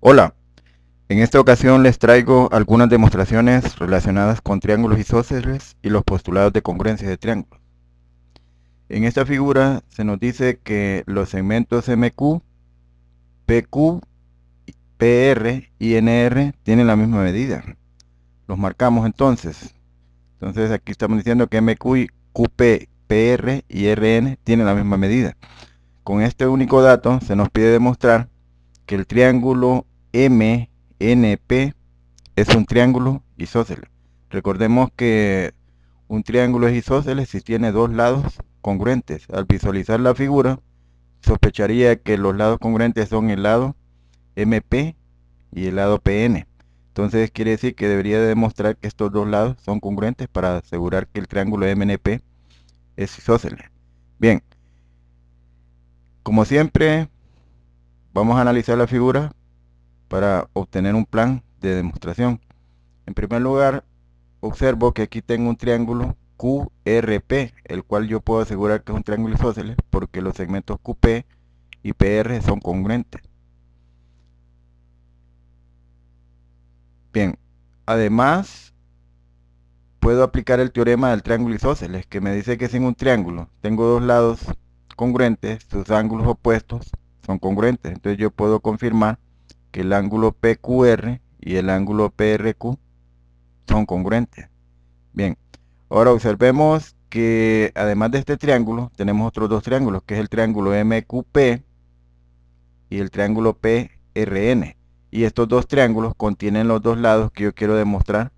Hola, en esta ocasión les traigo algunas demostraciones relacionadas con triángulos isósceles y los postulados de congruencia de triángulos. En esta figura se nos dice que los segmentos MQ, PQ, PR y NR tienen la misma medida. Los marcamos entonces. Entonces aquí estamos diciendo que MQ, y QP, PR y RN tienen la misma medida. Con este único dato se nos pide demostrar que el triángulo MNP es un triángulo isósceles. Recordemos que un triángulo es isósceles si tiene dos lados congruentes. Al visualizar la figura, sospecharía que los lados congruentes son el lado MP y el lado PN. Entonces quiere decir que debería demostrar que estos dos lados son congruentes para asegurar que el triángulo MNP es isósceles. Bien, como siempre, vamos a analizar la figura para obtener un plan de demostración. En primer lugar, observo que aquí tengo un triángulo QRP, el cual yo puedo asegurar que es un triángulo isósceles porque los segmentos QP y PR son congruentes. Bien, además puedo aplicar el teorema del triángulo isósceles, que me dice que si en un triángulo tengo dos lados congruentes, sus ángulos opuestos son congruentes. Entonces yo puedo confirmar que el ángulo PQR y el ángulo PRQ son congruentes. Bien, ahora observemos que además de este triángulo, tenemos otros dos triángulos, que es el triángulo MQP y el triángulo PRN. Y estos dos triángulos contienen los dos lados que yo quiero demostrar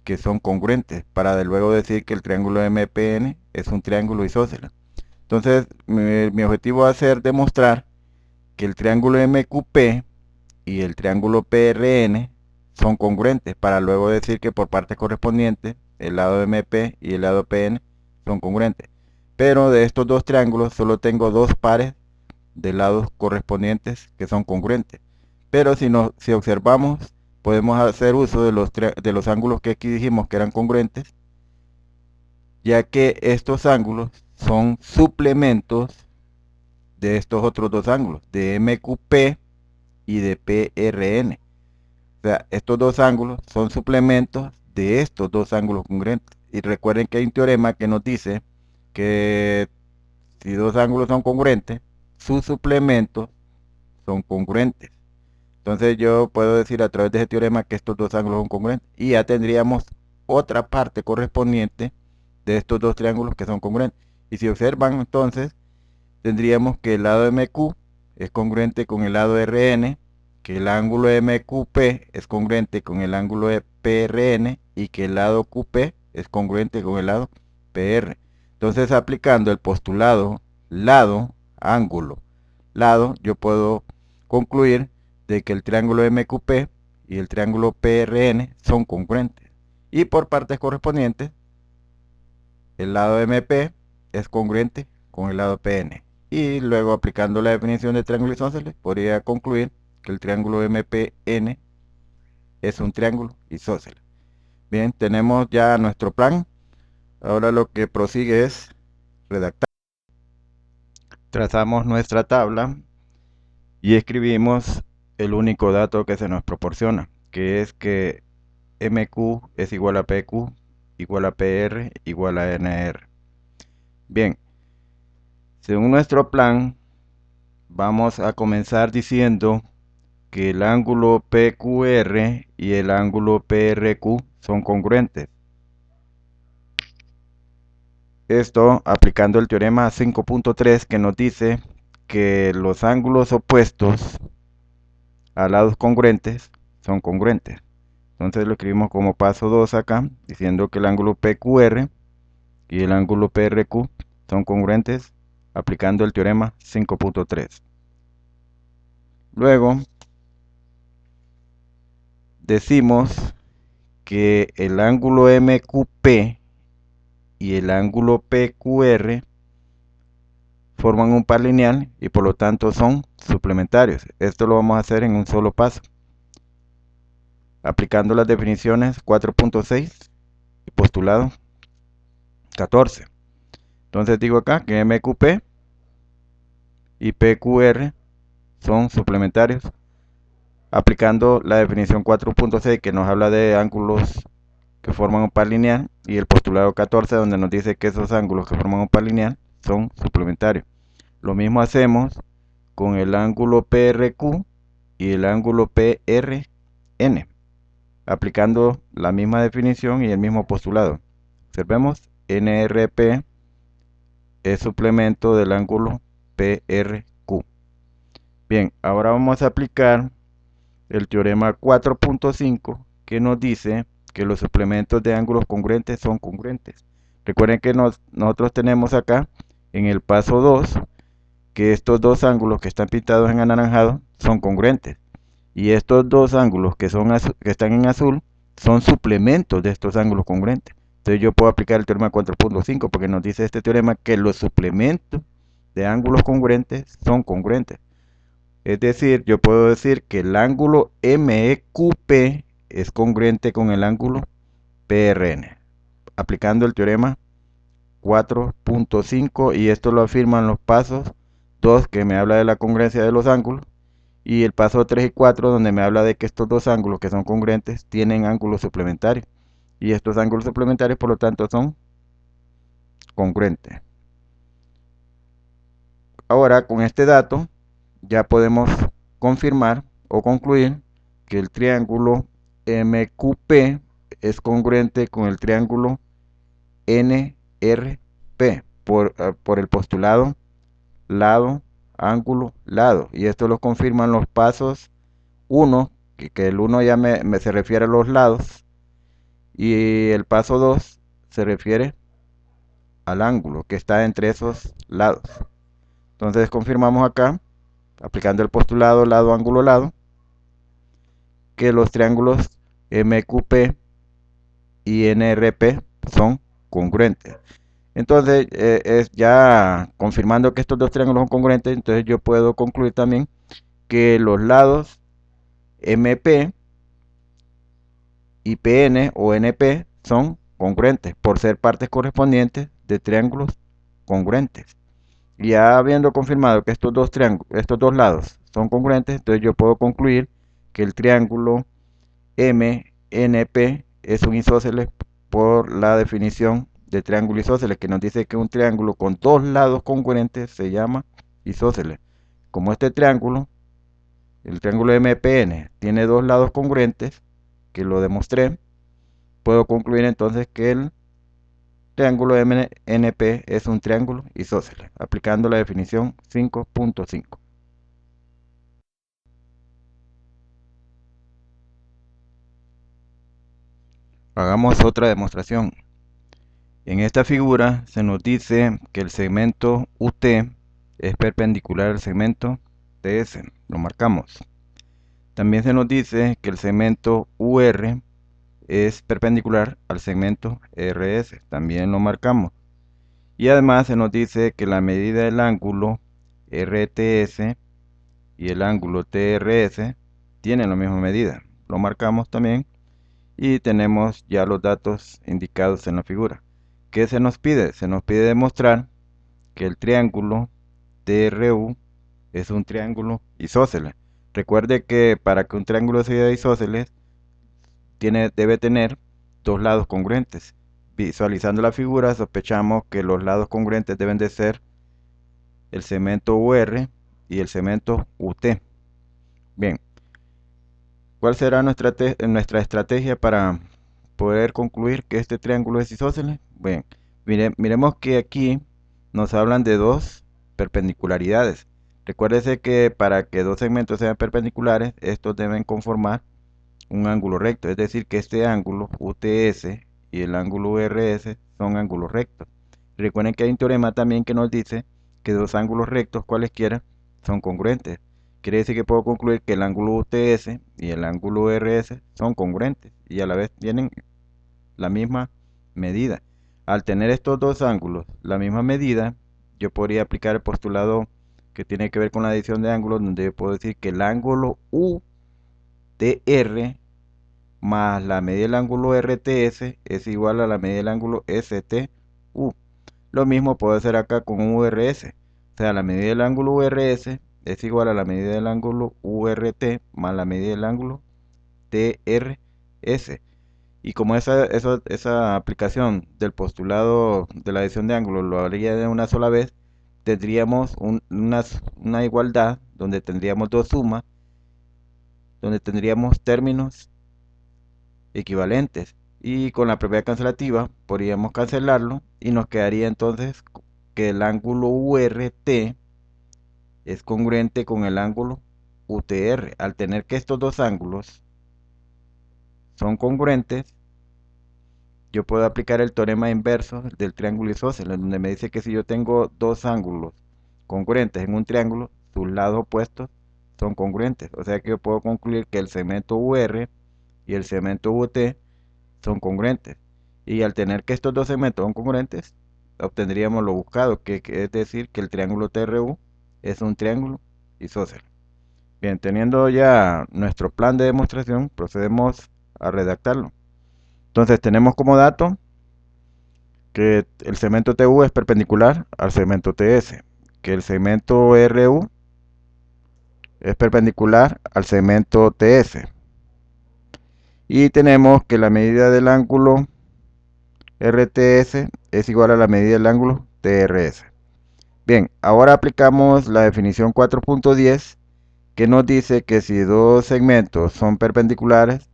que son congruentes, para de luego decir que el triángulo MPN es un triángulo isósceles. Entonces, mi objetivo va a ser demostrar que el triángulo MQP y el triángulo PRN son congruentes, para luego decir que por partes correspondientes el lado MP y el lado PN son congruentes. Pero de estos dos triángulos solo tengo dos pares de lados correspondientes que son congruentes. Pero si observamos, podemos hacer uso de los ángulos que aquí dijimos que eran congruentes, ya que estos ángulos son suplementos de estos otros dos ángulos, de MQP y de PRN. O sea, estos dos ángulos son suplementos de estos dos ángulos congruentes. Y recuerden que hay un teorema que nos dice que si dos ángulos son congruentes, sus suplementos son congruentes. Entonces yo puedo decir a través de ese teorema que estos dos ángulos son congruentes. Y ya tendríamos otra parte correspondiente de estos dos triángulos que son congruentes. Y si observan entonces, tendríamos que el lado MQ es congruente con el lado RN, que el ángulo MQP es congruente con el ángulo PRN y que el lado QP es congruente con el lado PR. Entonces, aplicando el postulado lado, ángulo, lado, yo puedo concluir de que el triángulo MQP y el triángulo PRN son congruentes. Y por partes correspondientes, el lado MP es congruente con el lado PN. Y luego, aplicando la definición de triángulo isósceles, podría concluir que el triángulo MPN es un triángulo isósceles. Bien, tenemos ya nuestro plan. Ahora lo que prosigue es redactar. Trazamos nuestra tabla y escribimos el único dato que se nos proporciona, que es que MQ es igual a PQ, igual a PR, igual a NR. Bien, según nuestro plan, vamos a comenzar diciendo que el ángulo PQR y el ángulo PRQ son congruentes. Esto aplicando el teorema 5.3 que nos dice que los ángulos opuestos a lados congruentes son congruentes. Entonces lo escribimos como paso 2 acá, diciendo que el ángulo PQR y el ángulo PRQ son congruentes aplicando el teorema 5.3. Luego decimos que el ángulo MQP y el ángulo PQR forman un par lineal y por lo tanto son suplementarios. Esto lo vamos a hacer en un solo paso, aplicando las definiciones 4.6 y postulado 14. Entonces digo acá que MQP y PQR son suplementarios aplicando la definición 4.6 que nos habla de ángulos que forman un par lineal, y el postulado 14 donde nos dice que esos ángulos que forman un par lineal son suplementarios. Lo mismo hacemos con el ángulo PRQ y el ángulo PRN, aplicando la misma definición y el mismo postulado. Observemos, NRP es suplemento del ángulo PRQ. Bien, ahora vamos a aplicar el teorema 4.5 que nos dice que los suplementos de ángulos congruentes son congruentes. Recuerden que nosotros tenemos acá en el paso 2 que estos dos ángulos que están pintados en anaranjado son congruentes, y estos dos ángulos que están en azul son suplementos de estos ángulos congruentes. Entonces yo puedo aplicar el teorema 4.5 porque nos dice este teorema que los suplementos de ángulos congruentes son congruentes. Es decir, yo puedo decir que el ángulo MEQP es congruente con el ángulo PRN, aplicando el teorema 4.5, y esto lo afirman los pasos 2, que me habla de la congruencia de los ángulos, y el paso 3 y 4, donde me habla de que estos dos ángulos que son congruentes tienen ángulos suplementarios, y estos ángulos suplementarios por lo tanto son congruentes. Ahora, con este dato ya podemos confirmar o concluir que el triángulo MQP es congruente con el triángulo NRP por el postulado lado, ángulo, lado. Y esto lo confirman los pasos 1, que el 1 ya se refiere a los lados, y el paso 2 se refiere al ángulo que está entre esos lados. Entonces confirmamos acá, aplicando el postulado lado, ángulo, lado, que los triángulos MQP y NRP son congruentes. Entonces, ya confirmando que estos dos triángulos son congruentes, entonces yo puedo concluir también que los lados MP y PN o NP son congruentes por ser partes correspondientes de triángulos congruentes. Y ya habiendo confirmado que estos dos lados son congruentes, entonces yo puedo concluir que el triángulo MNP es un isósceles por la definición de triángulo isósceles, que nos dice que un triángulo con dos lados congruentes se llama isósceles. Como este triángulo, el triángulo MPN, tiene dos lados congruentes, que lo demostré, puedo concluir entonces que el triángulo MNP es un triángulo isósceles, aplicando la definición 5.5. Hagamos otra demostración. En esta figura se nos dice que el segmento UT es perpendicular al segmento TS, lo marcamos. También se nos dice que el segmento UR es perpendicular al segmento RS, también lo marcamos. Y además se nos dice que la medida del ángulo RTS y el ángulo TRS tienen la misma medida, lo marcamos también, y tenemos ya los datos indicados en la figura. ¿Qué se nos pide? Se nos pide demostrar que el triángulo TRU es un triángulo isósceles. Recuerde que para que un triángulo sea isósceles debe tener dos lados congruentes. Visualizando la figura, sospechamos que los lados congruentes deben de ser el segmento UR y el segmento UT. Bien, ¿cuál será nuestra estrategia para poder concluir que este triángulo es isósceles? Bien, miremos que aquí nos hablan de dos perpendicularidades. Recuérdese que para que dos segmentos sean perpendiculares, estos deben conformar un ángulo recto, es decir, que este ángulo UTS y el ángulo URS son ángulos rectos. Recuerden que hay un teorema también que nos dice que dos ángulos rectos cualesquiera son congruentes. Quiere decir que puedo concluir que el ángulo UTS y el ángulo URS son congruentes y a la vez tienen la misma medida. Al tener estos dos ángulos la misma medida, yo podría aplicar el postulado que tiene que ver con la adición de ángulos, donde yo puedo decir que el ángulo UTR más la medida del ángulo RTS es igual a la medida del ángulo STU. Lo mismo puedo hacer acá con URS. O sea, la medida del ángulo URS es igual a la medida del ángulo URT más la medida del ángulo TRS. Y como esa aplicación del postulado de la adición de ángulos lo haría de una sola vez, tendríamos una igualdad donde tendríamos dos sumas, donde tendríamos términos equivalentes. Y con la propiedad cancelativa podríamos cancelarlo y nos quedaría entonces que el ángulo URT es congruente con el ángulo UTR. Al tener que estos dos ángulos son congruentes, yo puedo aplicar el teorema inverso del triángulo isósceles, donde me dice que si yo tengo dos ángulos congruentes en un triángulo, sus lados opuestos son congruentes. O sea que yo puedo concluir que el segmento UR y el segmento UT son congruentes. Y al tener que estos dos segmentos son congruentes, obtendríamos lo buscado, que es decir, que el triángulo TRU es un triángulo isósceles. Bien, teniendo ya nuestro plan de demostración, procedemos a redactarlo. Entonces tenemos como dato que el segmento TU es perpendicular al segmento TS, que el segmento RU es perpendicular al segmento TS, y tenemos que la medida del ángulo RTS es igual a la medida del ángulo TRS. Bien, ahora aplicamos la definición 4.10, que nos dice que si dos segmentos son perpendiculares,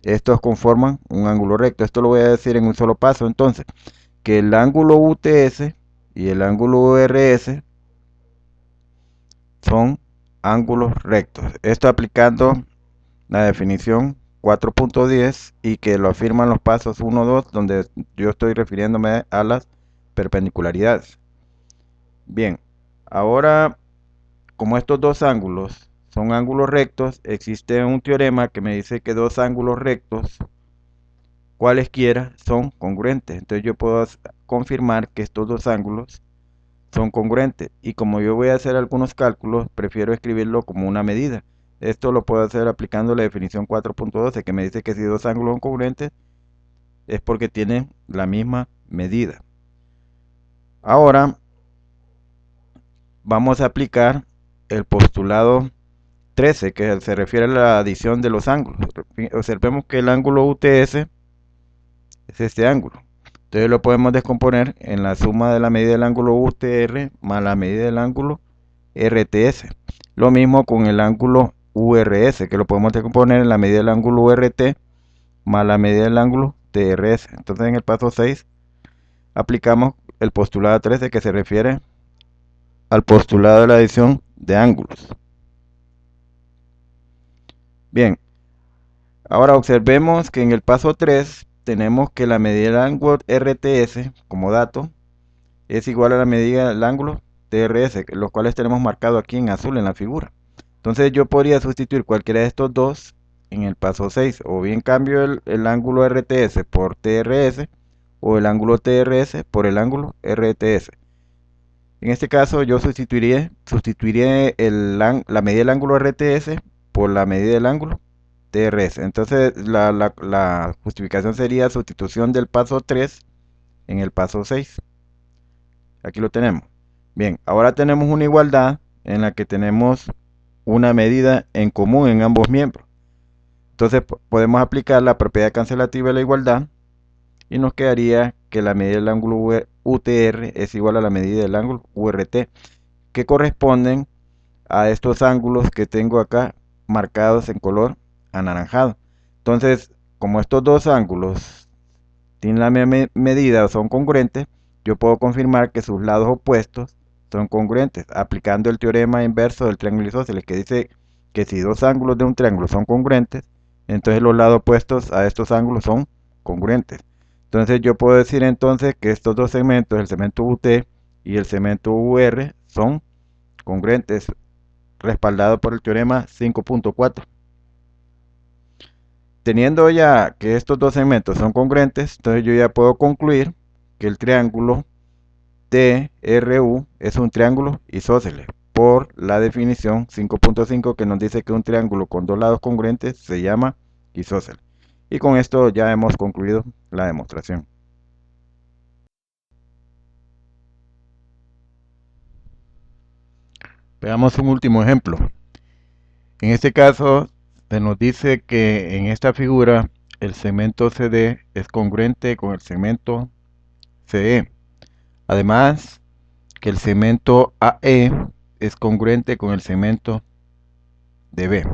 estos conforman un ángulo recto. Esto lo voy a decir en un solo paso. Entonces, que el ángulo UTS y el ángulo URS son ángulos rectos. Esto aplicando la definición 4.10 y que lo afirman los pasos 1, 2, donde yo estoy refiriéndome a las perpendicularidades. Bien, ahora como estos dos ángulos son ángulos rectos, existe un teorema que me dice que dos ángulos rectos, cualesquiera, son congruentes. Entonces yo puedo confirmar que estos dos ángulos son congruentes. Y como yo voy a hacer algunos cálculos, prefiero escribirlo como una medida. Esto lo puedo hacer aplicando la definición 4.12, que me dice que si dos ángulos son congruentes es porque tienen la misma medida. Ahora vamos a aplicar el postulado 13, que se refiere a la adición de los ángulos. Observemos que el ángulo UTS es este ángulo. Entonces lo podemos descomponer en la suma de la medida del ángulo UTR más la medida del ángulo RTS. Lo mismo con el ángulo URS, que lo podemos descomponer en la medida del ángulo URT más la medida del ángulo TRS. Entonces en el paso 6 aplicamos el postulado 13, que se refiere al postulado de la adición de ángulos. Bien, ahora observemos que en el paso 3 tenemos que la medida del ángulo RTS como dato es igual a la medida del ángulo TRS, los cuales tenemos marcado aquí en azul en la figura. Entonces yo podría sustituir cualquiera de estos dos en el paso 6, o bien cambio el ángulo RTS por TRS, o el ángulo TRS por el ángulo RTS. En este caso yo sustituiría la medida del ángulo RTS por la medida del ángulo TRS. Entonces la justificación sería sustitución del paso 3 en el paso 6. Aquí lo tenemos. Bien, ahora tenemos una igualdad en la que tenemos una medida en común en ambos miembros. Entonces podemos aplicar la propiedad cancelativa de la igualdad y nos quedaría que la medida del ángulo UTR es igual a la medida del ángulo URT, que corresponden a estos ángulos que tengo acá marcados en color anaranjado. Entonces, como estos dos ángulos tienen la misma medida o son congruentes, yo puedo confirmar que sus lados opuestos son congruentes, aplicando el teorema inverso del triángulo isósceles, que dice que si dos ángulos de un triángulo son congruentes, entonces los lados opuestos a estos ángulos son congruentes. Entonces yo puedo decir entonces que estos dos segmentos, el segmento UT y el segmento UR, son congruentes, respaldado por el teorema 5.4. Teniendo ya que estos dos segmentos son congruentes, entonces yo ya puedo concluir que el triángulo TRU es un triángulo isósceles por la definición 5.5, que nos dice que un triángulo con dos lados congruentes se llama isósceles. Y con esto ya hemos concluido la demostración. Veamos un último ejemplo. En este caso, se nos dice que en esta figura el segmento CD es congruente con el segmento CE. Además, que el segmento AE es congruente con el segmento DB.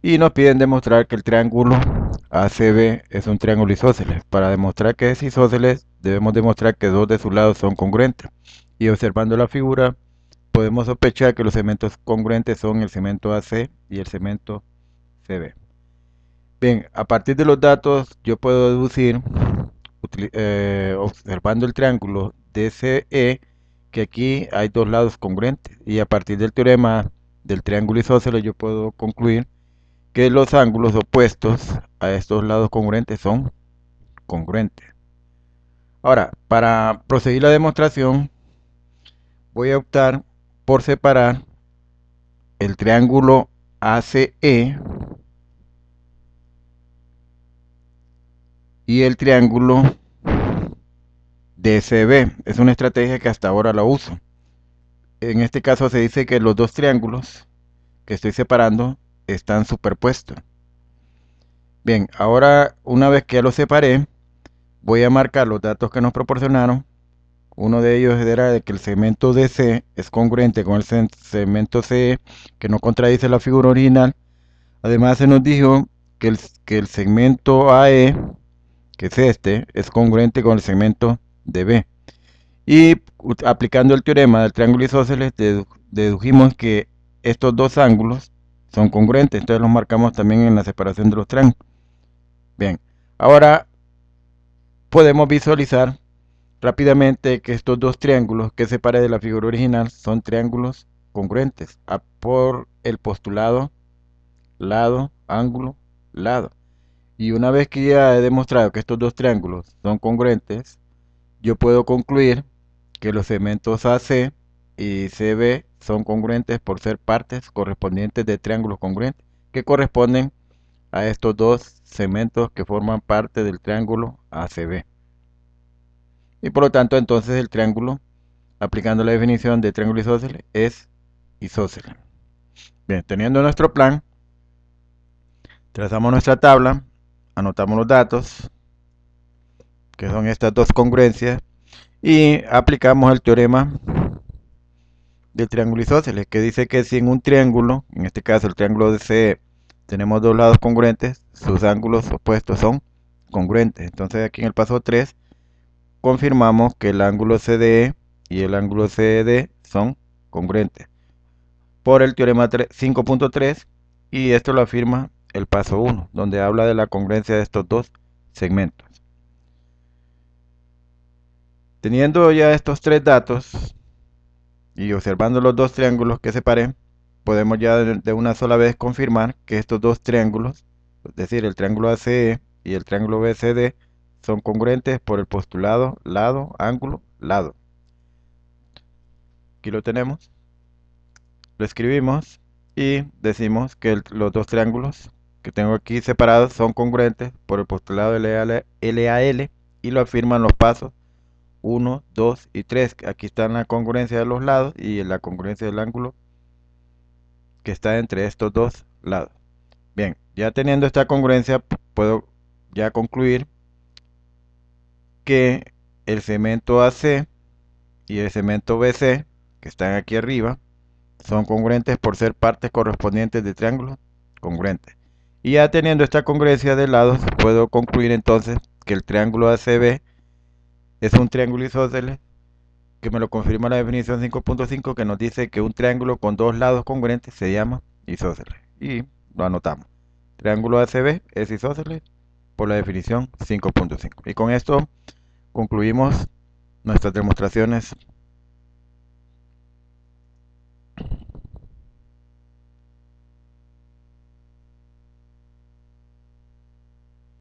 Y nos piden demostrar que el triángulo ACB es un triángulo isósceles. Para demostrar que es isósceles, debemos demostrar que dos de sus lados son congruentes. Y observando la figura, podemos sospechar que los segmentos congruentes son el segmento AC y el segmento CB. Bien, a partir de los datos yo puedo deducir, observando el triángulo DCE, que aquí hay dos lados congruentes. Y a partir del teorema del triángulo isósceles yo puedo concluir que los ángulos opuestos a estos lados congruentes son congruentes. Ahora, para proseguir la demostración, voy a optar por separar el triángulo ACE y el triángulo DCB. Es una estrategia que hasta ahora la uso. En este caso se dice que los dos triángulos que estoy separando están superpuestos. Bien, ahora una vez que ya los separé, voy a marcar los datos que nos proporcionaron. Uno de ellos era de que el segmento DC es congruente con el segmento CE, que no contradice la figura original. Además se nos dijo que el segmento AE, que es este, es congruente con el segmento DB. Y aplicando el teorema del triángulo isósceles, dedujimos que estos dos ángulos son congruentes. Entonces los marcamos también en la separación de los triángulos. Bien, ahora podemos visualizar rápidamente que estos dos triángulos que separé de la figura original son triángulos congruentes por el postulado lado, ángulo, lado. Y una vez que ya he demostrado que estos dos triángulos son congruentes, yo puedo concluir que los segmentos AC y CB son congruentes por ser partes correspondientes de triángulos congruentes que corresponden a estos dos segmentos que forman parte del triángulo ACB. Y por lo tanto, entonces el triángulo, aplicando la definición de triángulo isósceles, es isósceles. Bien, teniendo nuestro plan, trazamos nuestra tabla, anotamos los datos, que son estas dos congruencias, y aplicamos el teorema del triángulo isósceles, que dice que si en un triángulo, en este caso el triángulo de CE, tenemos dos lados congruentes, sus ángulos opuestos son congruentes. Entonces aquí en el paso 3, confirmamos que el ángulo CDE y el ángulo CED son congruentes por el teorema 5.3, y esto lo afirma el paso 1, donde habla de la congruencia de estos dos segmentos. Teniendo ya estos tres datos y observando los dos triángulos que separé, podemos ya de una sola vez confirmar que estos dos triángulos, es decir, el triángulo ACE y el triángulo BCD, son congruentes por el postulado lado, ángulo, lado. Aquí lo tenemos. Lo escribimos y decimos que los dos triángulos que tengo aquí separados son congruentes por el postulado LAL, y lo afirman los pasos 1, 2 y 3. Aquí está la congruencia de los lados y la congruencia del ángulo que está entre estos dos lados. Bien, ya teniendo esta congruencia, puedo ya concluir que el segmento AC y el segmento BC, que están aquí arriba, son congruentes por ser partes correspondientes de triángulos congruentes. Y ya teniendo esta congruencia de lados, puedo concluir entonces que el triángulo ACB es un triángulo isósceles, que me lo confirma la definición 5.5, que nos dice que un triángulo con dos lados congruentes se llama isósceles. Y lo anotamos. Triángulo ACB es isósceles por la definición 5.5. Y con esto concluimos nuestras demostraciones